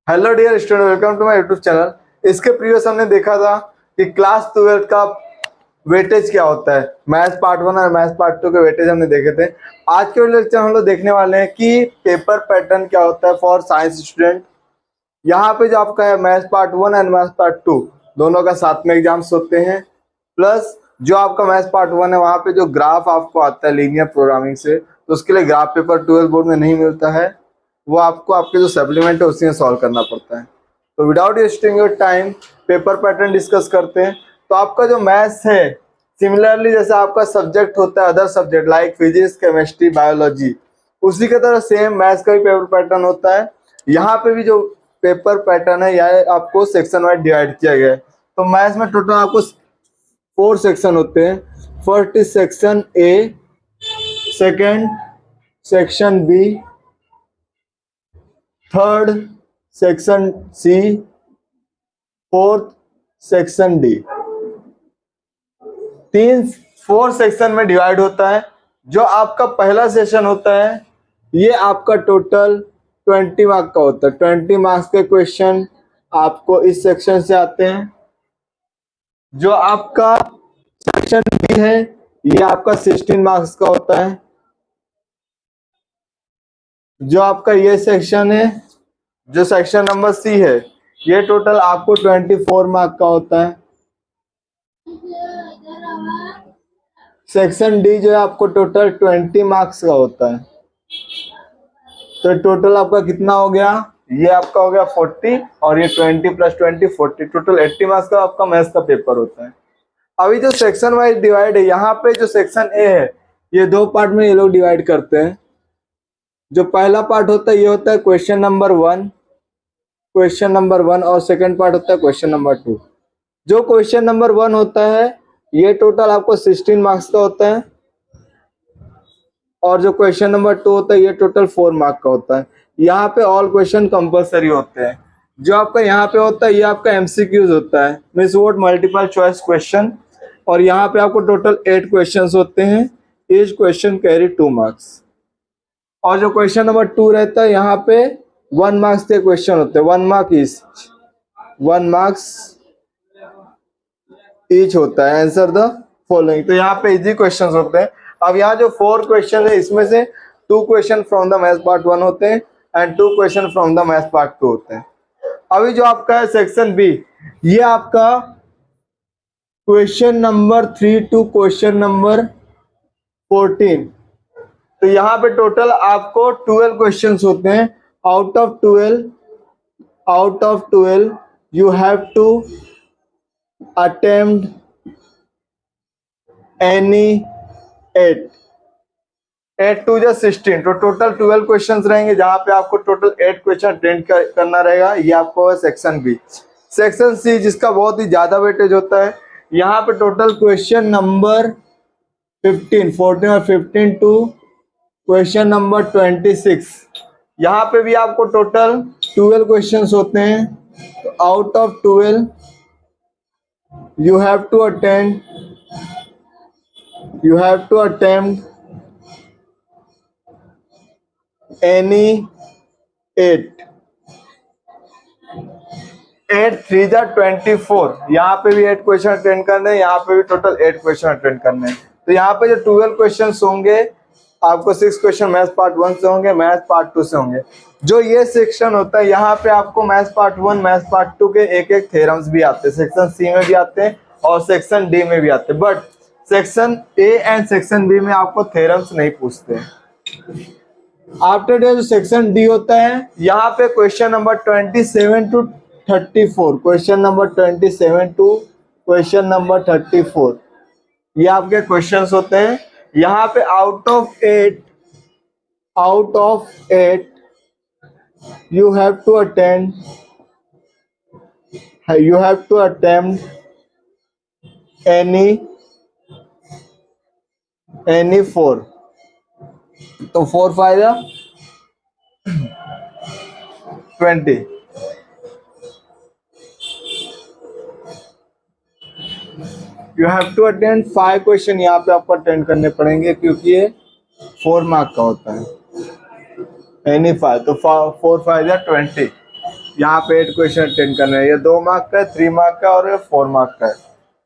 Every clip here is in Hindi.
Hello dear student, welcome to my YouTube channel. इसके प्रीवियस हमने देखा था कि क्लास 12 का वेटेज क्या होता है। मैथ्स पार्ट 1 और मैथ्स पार्ट 2 के वेटेज हमने देखे थे। आज के लेक्चर हम लोग देखने वाले हैं कि पेपर पैटर्न क्या होता है फॉर साइंस स्टूडेंट। यहाँ पे जो आपका है maths part 1 and maths part 2 दोनों का साथ में एग्जाम्स होते हैं। प्लस जो आपका मैथ्स पार्ट 1 है वहाँ पे जो ग्राफ आपको आता है लीनियर प्रोग्रामिंग से, तो उसके लिए ग्राफ पेपर 12 बोर्ड में नहीं मिलता है, वो आपको आपके जो सप्लीमेंट है उसी में सॉल्व करना पड़ता है। तो without wasting your time paper pattern discuss करते हैं। तो आपका जो मैथ्स है सिमिलरली जैसे आपका सब्जेक्ट होता है other subject like physics, chemistry, biology, उसी की तरह सेम मैथ्स का भी पेपर पैटर्न होता है। यहाँ पे भी जो पेपर पैटर्न है यह आपको सेक्शन वाइज डिवाइड किया गया है। तो मैथ्स में टोटल आपको 4 सेक्शन होते हैं। First is section A, second section B, third section C, fourth section D. 4 section में डिवाइड होता है। जो आपका पहला सेशन होता है ये आपका टोटल 20 मार्क का होता है। 20 मार्क्स के क्वेश्चन आपको इस सेक्शन से आते हैं। जो आपका सेक्शन बी है ये आपका 16 मार्क्स का होता है। जो आपका ये सेक्शन है, जो सेक्शन नंबर सी है, ये टोटल आपको 24 मार्क का होता है। सेक्शन डी जो है आपको टोटल 20 मार्क्स का होता है। तो टोटल आपका कितना हो गया, ये आपका हो गया 40 और ये 20 प्लस 20 40, टोटल 80 मार्क्स का आपका मैथ्स का पेपर होता है। अभी जो सेक्शन वाइज डिवाइड है, यहाँ पे जो सेक्शन ए है ये 2 पार्ट में ये लोग डिवाइड करते हैं। जो पहला पार्ट होता है ये होता है क्वेश्चन नंबर 1 और सेकंड पार्ट होता है क्वेश्चन नंबर 2। जो क्वेश्चन नंबर 1 होता है ये टोटल आपको 16 मार्क्स का होता है और जो क्वेश्चन नंबर 2 होता है ये टोटल 4 मार्क का होता है। यहाँ पे ऑल क्वेश्चन कंपलसरी होते हैं। जो आपका यहाँ पे होता है ये आपका एमसीक्यूज होता है, means vote multiple choice question, और यहाँ पे आपको टोटल 8 क्वेश्चन होते हैं। Each question carry 2 marks. और जो क्वेश्चन नंबर 2 रहता है यहाँ पे 1 मार्क्स के क्वेश्चन होते हैं। 1 मार्क्स ईच होता है। Answer the following. तो यहाँ पे इजी क्वेश्चन होते हैं। अब यहाँ जो 4 क्वेश्चन है इसमें से 2 question from the maths part 1 होते हैं and 2 question from the maths part 2 होते हैं। अभी जो आपका है सेक्शन बी, ये आपका question number 3 to question number 14। तो यहाँ पे टोटल आपको 12 क्वेश्चंस होते हैं। Out of 12 you have to attempt any 8 to 16। तो टोटल 12 क्वेश्चंस रहेंगे जहां पे आपको टोटल 8 क्वेश्चन अटेम्प्ट करना रहेगा। ये आपको है सेक्शन बी। सेक्शन सी जिसका बहुत ही ज्यादा वेटेज होता है, यहाँ पे टोटल क्वेश्चन नंबर 15, 14 और 15 टू क्वेश्चन नंबर 26। यहाँ पे भी आपको टोटल 12 क्वेश्चंस होते हैं। तो out of 12 you have to attempt any 8 3 जा 24। यहाँ पे भी 8 क्वेश्चन अटेंड करने हैं, यहाँ पे भी टोटल 8 क्वेश्चन अटेंड करने हैं। तो यहाँ पे जो 12 क्वेश्चन होंगे आपको 6 क्वेश्चन मैथ्स पार्ट 1 से होंगे, मैथ्स पार्ट 2 से होंगे। जो ये सेक्शन होता है यहाँ पे आपको मैथ्स पार्ट 1 मैथ्स पार्ट 2 के एक थ्योरम्स भी आते हैं। सेक्शन सी में भी आते हैं और सेक्शन डी में भी आते हैं, but section A and section B में आपको थ्योरम्स नहीं पूछते हैं। आफ्टर डे जो सेक्शन डी होता है यहाँ पे question number 27 to 34, question number 27 to question number 34 ये आपके क्वेश्चंस होते हैं। यहाँ पे out of 8 you have to attempt any 4। तो 4 5 जा 20। You have to attend 5 question यहाँ पे आपको अटेंड करने पड़ेंगे क्योंकि ये 4 मार्क का होता है। एनी 5, तो 4 5 जा 20। यहाँ पे 8 क्वेश्चन अटेंड करने हैं। ये 2 मार्क का है, 3 मार्क का और 4 मार्क का है।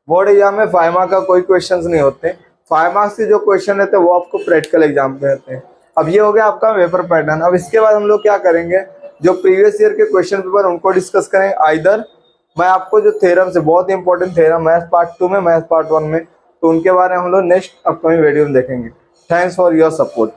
बोर्ड एग्जाम में 5 मार्क का कोई क्वेश्चन नहीं होते। 5 मार्क्स के जो क्वेश्चन रहते हैं वो आपको प्रैक्टिकल एग्जाम पे रहते हैं। अब ये हो गया आपका पेपर पैटर्न। अब इसके बाद हम लोग क्या करेंगे, जो प्रीवियस ईयर के क्वेश्चन पेपर उनको डिस्कस करेंगे। आइदर मैं आपको जो थ्योरम से बहुत इंपॉर्टेंट थ्योरम मैथ पार्ट 2 में, मैथ पार्ट 1 में, तो उनके बारे में हम लोग नेक्स्ट अपकमिंग वीडियो में देखेंगे। Thanks for your support.